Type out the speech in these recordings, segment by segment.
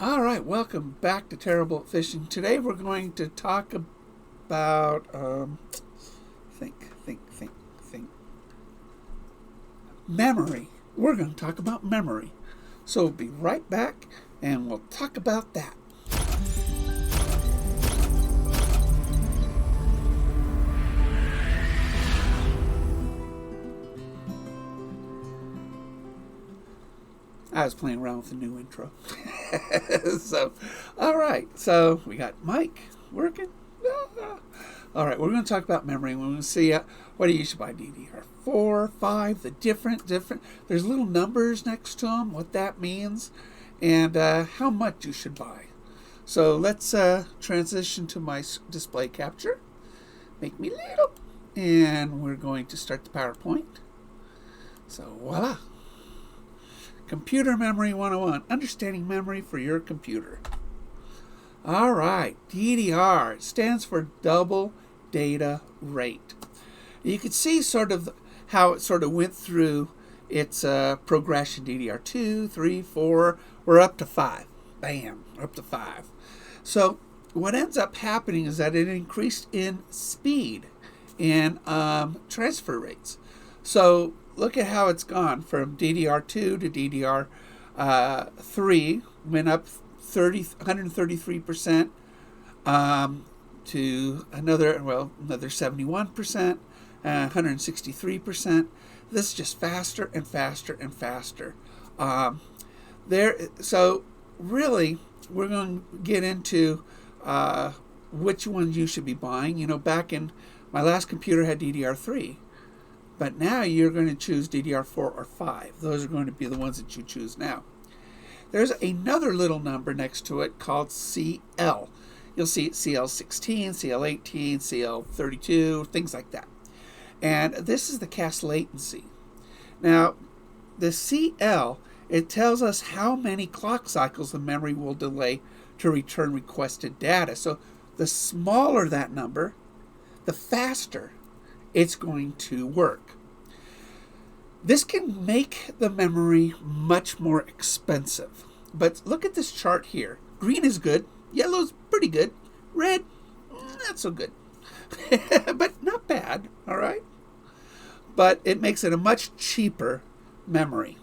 All right, welcome back to Terrible at Fishing. Today we're going to talk about think memory. We're going to talk about memory. So we'll be right back and we'll talk about that. I was playing around with the new intro. All right. So we got Mike working. All right, we're going to talk about memory. We're going to see what do you should buy DDR4, 5, the different. There's little numbers next to them, what that means, and how much you should buy. So let's transition to my display capture. Make me little. And we're going to start the PowerPoint. So voila. Computer Memory 101, understanding memory for your computer. All right, DDR stands for double data rate. You can see sort of how it sort of went through its progression. DDR2, 3, 4, we're up to 5. Bam, we're up to 5. So what ends up happening is that it increased in speed and transfer rates. So look at how it's gone from DDR2 to DDR3, went up 133% to another 71%, 163%. This is just faster and faster and faster. So really, we're going to get into which ones you should be buying. You know, back in my last computer had DDR3. But now you're going to choose DDR4 or 5. Those are going to be the ones that you choose now. There's another little number next to it called CL. You'll see CL16, CL18, CL32, things like that. And this is the cast latency. Now, the CL, it tells us how many clock cycles the memory will delay to return requested data. So the smaller that number, the faster it's going to work. This can make the memory much more expensive. But look at this chart here. Green is good. Yellow's pretty good. Red, not so good. But not bad, all right? But it makes it a much cheaper memory.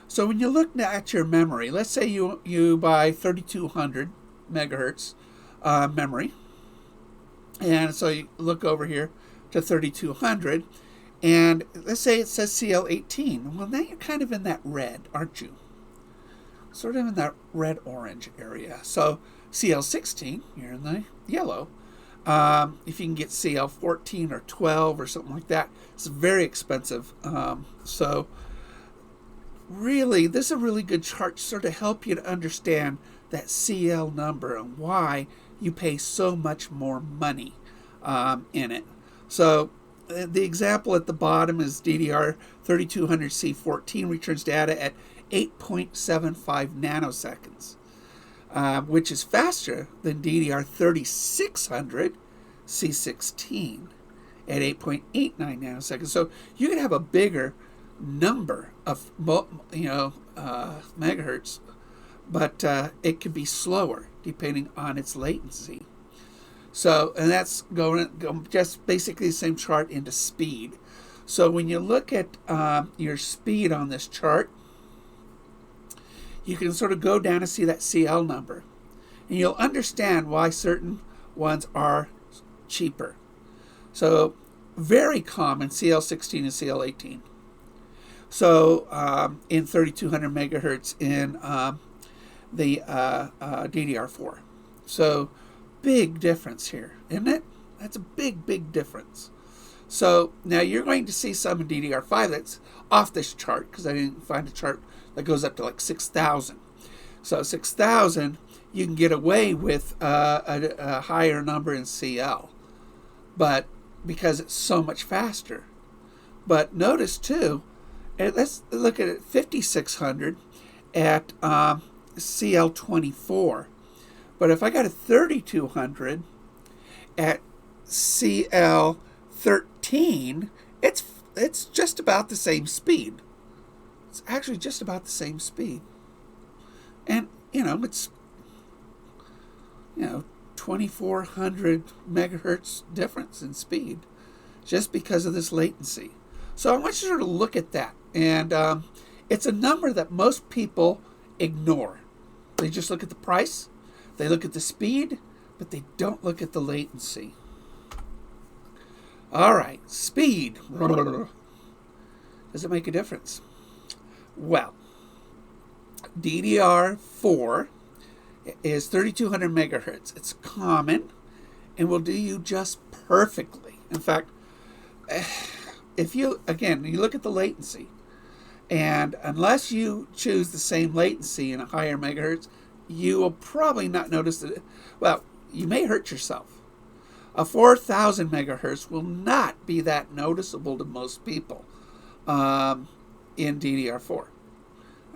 So when you look at your memory, let's say you buy 3200 megahertz memory. And so you look over here to 3200, and let's say it says CL18. Well, now you're kind of in that red, aren't you? Sort of in that red-orange area. So CL16, you're in the yellow. If you can get CL14 or 12 or something like that, it's very expensive. So really, this is a really good chart to sort of help you to understand that CL number and why you pay so much more money in it. So the example at the bottom is DDR3200C14 returns data at 8.75 nanoseconds, which is faster than DDR3600C16 at 8.89 nanoseconds. So you can have a bigger number of megahertz, but it can be slower depending on its latency. So, and that's going just basically the same chart into speed. So when you look at your speed on this chart, you can sort of go down and see that CL number. And you'll understand why certain ones are cheaper. So very common, CL16 and CL18. So in 3200 megahertz in the DDR4. So big difference here, isn't it? That's a big difference. So now you're going to see some in DDR5 that's off this chart because I didn't find a chart that goes up to like 6,000. So 6,000, you can get away with a higher number in CL, but because it's so much faster. But notice too, and let's look at it, 5600 at CL24. But if I got a 3200 at CL13, it's just about the same speed. It's actually just about the same speed. And, you know, it's 2400 megahertz difference in speed just because of this latency. So I want you to look at that. And it's a number that most people ignore. They just look at the price, they look at the speed, but they don't look at the latency. All right, speed. Does it make a difference? Well, DDR4 is 3200 megahertz. It's common and will do you just perfectly. In fact, if you look at the latency, and unless you choose the same latency in a higher megahertz, you will probably not notice that. Well, you may hurt yourself. A 4000 megahertz will not be that noticeable to most people in DDR4.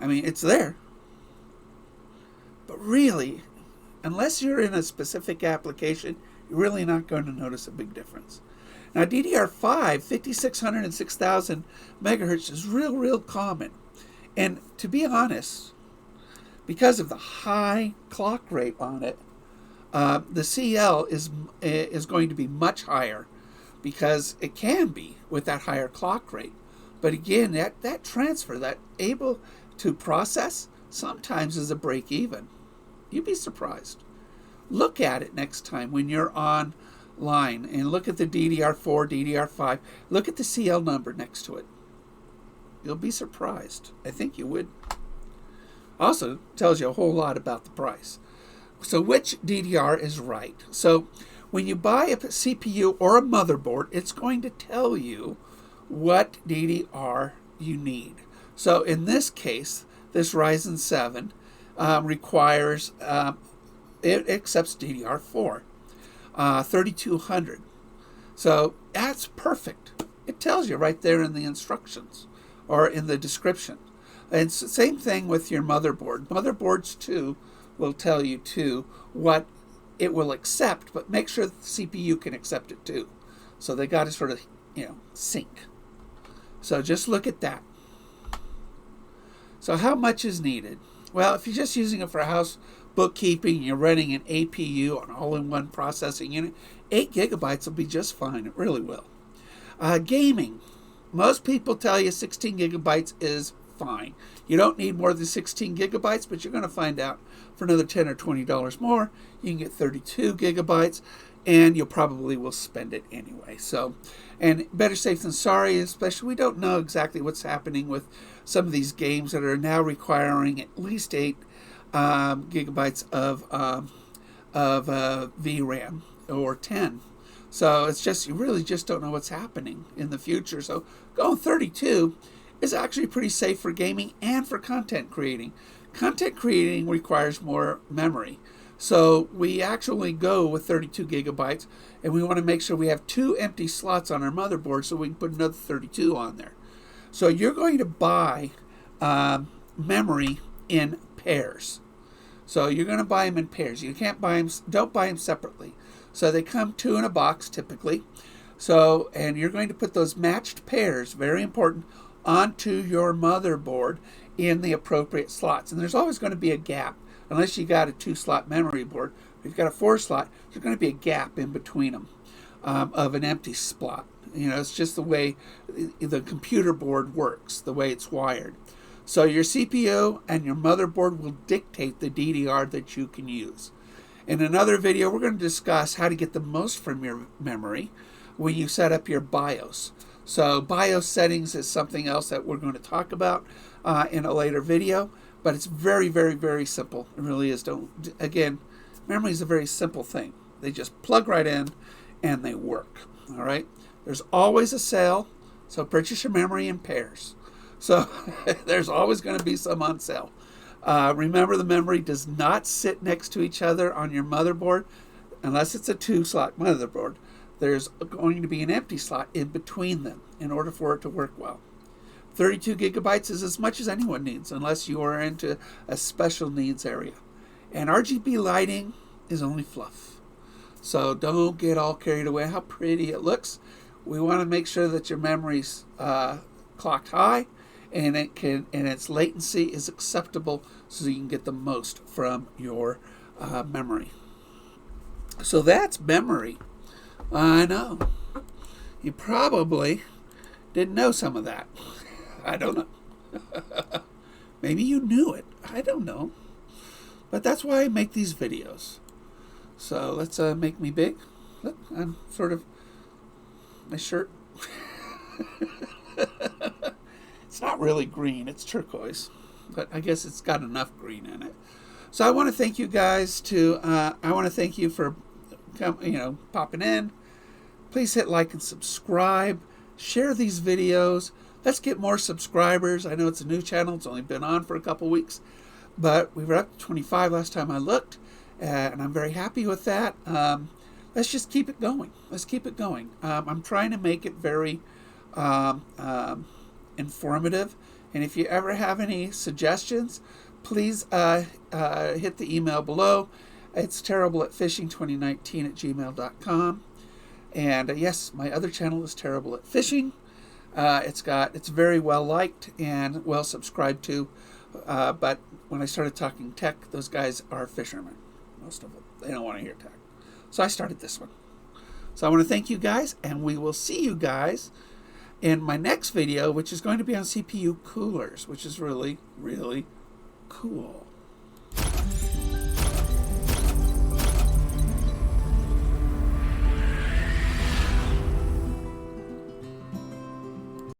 I mean, it's there. But really, unless you're in a specific application, you're really not going to notice a big difference. Now, DDR5, 5600 and 6000 megahertz is real common. And to be honest, because of the high clock rate on it, the CL is going to be much higher because it can be with that higher clock rate. But again, that transfer, that able to process, sometimes is a break even. You'd be surprised. Look at it next time when you're online and look at the DDR4, DDR5. Look at the CL number next to it. You'll be surprised. I think you would. Also tells you a whole lot about the price. So which DDR is right? So when you buy a CPU or a motherboard, it's going to tell you what DDR you need. So in this case, this Ryzen 7 requires, it accepts DDR4, 3200. So that's perfect. It tells you right there in the instructions or in the description. And it's the same thing with your motherboard. Motherboards too will tell you too what it will accept, but make sure the CPU can accept it too. So they got to sort of, sync. So just look at that. So how much is needed? Well, if you're just using it for house bookkeeping, you're running an APU, an all-in-one processing unit, 8 gigabytes will be just fine. It really will. Gaming. Most people tell you 16 gigabytes is fine. You don't need more than 16 gigabytes, but you're going to find out for another $10 or $20 more, you can get 32 gigabytes, and you probably will spend it anyway. So, and better safe than sorry, especially we don't know exactly what's happening with some of these games that are now requiring at least 8 gigabytes of VRAM or 10. So it's just, you really just don't know what's happening in the future. So going 32 is actually pretty safe for gaming and for content creating. Content creating requires more memory. So we actually go with 32 gigabytes, and we want to make sure we have 2 empty slots on our motherboard so we can put another 32 on there. So you're going to buy memory in pairs. So you're going to buy them in pairs. You can't buy them, don't buy them separately. So they come 2 in a box typically. So, and you're going to put those matched pairs, very important, onto your motherboard in the appropriate slots. And there's always going to be a gap. Unless you got a 2-slot memory board, if you've got a 4-slot, there's going to be a gap in between them of an empty slot. It's just the way the computer board works, the way it's wired. So your CPU and your motherboard will dictate the DDR that you can use. In another video, we're going to discuss how to get the most from your memory when you set up your BIOS. So BIOS settings is something else that we're going to talk about in a later video. But it's very, very, very simple. It really is. Again, memory is a very simple thing. They just plug right in and they work. All right. There's always a sale, so purchase your memory in pairs. So there's always going to be some on sale. Remember, the memory does not sit next to each other on your motherboard unless it's a 2-slot motherboard. There's going to be an empty slot in between them in order for it to work well. 32 gigabytes is as much as anyone needs, unless you are into a special needs area. And RGB lighting is only fluff. So don't get all carried away how pretty it looks. We want to make sure that your memory's clocked high and its latency is acceptable so you can get the most from your memory. So that's memory. I know. You probably didn't know some of that. I don't know. Maybe you knew it. I don't know. But that's why I make these videos. So let's make me big. Look, I'm sort of, my shirt. It's not really green, it's turquoise. But I guess it's got enough green in it. So I want to thank you guys I want to thank you for popping in. Please hit like and subscribe. Share these videos. Let's get more subscribers. I know it's a new channel. It's only been on for a couple weeks. But we were up to 25 last time I looked. And I'm very happy with that. Let's just keep it going. Let's keep it going. I'm trying to make it very informative. And if you ever have any suggestions, please hit the email below. It's terribleatfishing2019@gmail.com. And yes, my other channel is Terrible at Fishing. It's very well liked and well subscribed to. But when I started talking tech, those guys are fishermen. Most of them. They don't want to hear tech. So I started this one. So I want to thank you guys, and we will see you guys in my next video, which is going to be on CPU coolers, which is really, really cool.